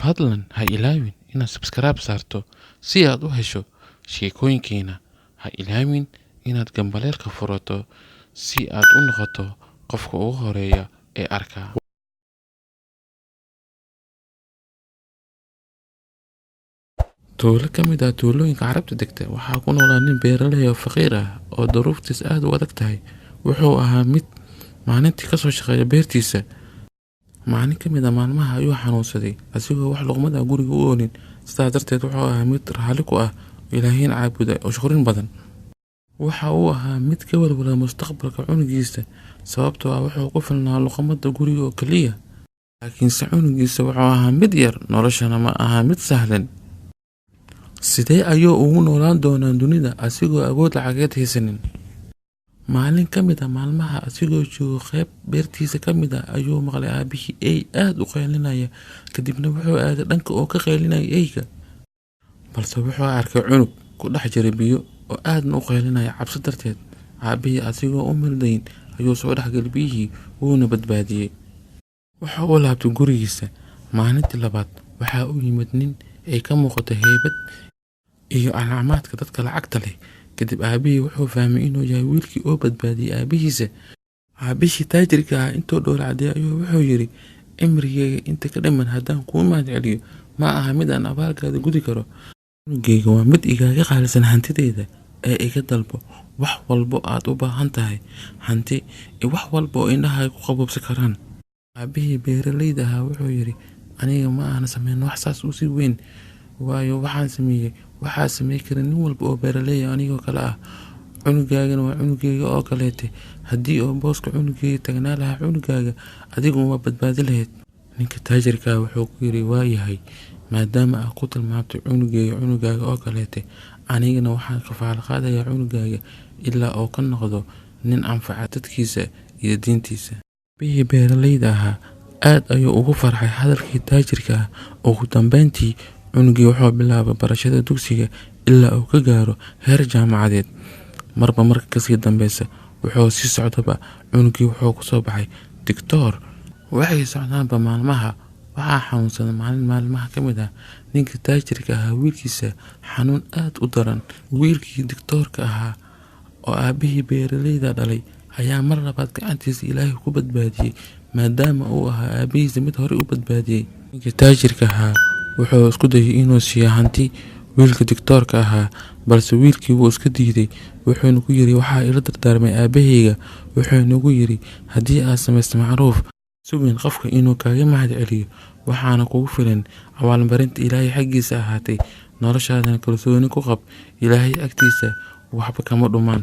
fadlan ha ilaawin inaad subscribe saarto si aad u hesho sheekooyinkeena. Ha ilaawin inaad gambaleelka furato si aad u noqoto qofka ugu horeeya ee arka. tuulo ka mid ah tuulooyinka carabta degta waxaa ku noolaa nin beeraley oo faqiir ah oo duruuftiis aad u adag tahay. wuxuu ahaa mid maalintii kasoo shaqeeya beertiisa. maalin ka mid ah maalmaha ayuu xanuunsaday asigoo wax luqmad ah guriga u oolin. sidaas darteed wuxuu ahaa mid raali ku ah ilaahiin caabuda oo shukurin badan. waxa uu ahaa mid ka walwala mustaqbalka cunugiisa sababtoo ah wuxuu ku filnaa luqmada guriga oo kaliya. laakiinse cunugiisa wuxuu ahaa mid yar, noloshana ma aha mid sahlan. sidee ayuu ugu noolaan doonaa dunida asigoo awood lacageed haysanin? maalin ka mid ah maalmaha asigoo joogo qayb beertiisa ka mid ah ayuu maqlay aabihii ey aad u qaylinaya. kadibna wuxuu aaday dhanka oo ka qaylinaya eyga, balse wuxuu arkay cunug ku dhex jira biyo oo aadna u qaylinaya cabsi darteed. aabihii asigoo u mildayn ayuu soo dhexgalay biyihii wuuna badbaadiyey. waxa uu laabtay gurigiisa. maalintii labaad waxaa u yimid nin ay ka muuqato heybad iyo calaamaadka dadka lacagta leh. kadib aabihii wuxuu fahmay inuu yahay wiilkii oo badbaadiyey aabihiisa. aabihii taajirka ah intuu dhoola cadeeyay ayuu wuxuu yidhi, cimrigeyga inta ka dhiman haddaan kuu mahad celiyo ma aha mid aan abaalkaada gudi karo. cunugeyga waa mid igaaga qaalisan hantideyda ee iga dalbo wax walbo aad u baahan tahay, hanti iyo wax walba oo indhaha ku qaboobsan karaan. aabihii beeraleyda ahaa wuxuu yidhi, aniga ma aana sameyn wax saas u sii weyn, waayo waxaa samey kara nin walba oo beeraley anigoo kale ah. cunugaagana waa cunugeyga oo kaleete. haddii oo booska cunugeyga tagnaa lahaa cunugaaga adiguna waa badbaadi lahayd. ninka taajirka ah wuxuu ku yidhi, waayahay, maadaama aad ku tilmaamtay cunugaaga oo kaleete, anigana waxaan kafaalo qaadayaa cunugaaga ilaa oo ka noqdo nin anfaca dadkiisa iyo diintiisa. aabihii beeraleyda ahaa aad ayuu ugu farxay hadalkii taajirka ah. ugu dambeyntii cunugii wuxuu bilaabay barashada dugsiga ilaa uu ka gaaro heer jaamacadeed. marba marka kasii dambeysa wuxuu sii socdaba cunugii wuxuu kusoo baxay digtoor. waxay socdaanba maalmaha waxaa xanuunsaday maalin maalmaha ka mid ah ninka taajirka ahaa wiilkiisa xanuun aad u daran. wiilkii digtoorka ahaa oo aabihii beeraleyda dhalay ayaa mar labaad gacantiisa ilaahay ku badbaadiyey maadaama uu ahaa aabihiisa mid horey u badbaadiyey. ninka taajirka ahaa wuxuu isku dayay inuu siiyo hanti wiilka digtoorka ahaa, balse wiilkii wuu iska diiday. wuxuuna ku yidhi, waxaa ila dardaarmay aabahayga. wuxuunagu yidhi, haddii aad samaysto macruuf sugin qofka inuu kaaga mahad celiyo, waxaana kugu filan abaalmarinta ilaahay xaggiisa ahaatay. noloshaadana kalsooni ku qab, ilaahay agtiisa waxba kama dhumaan.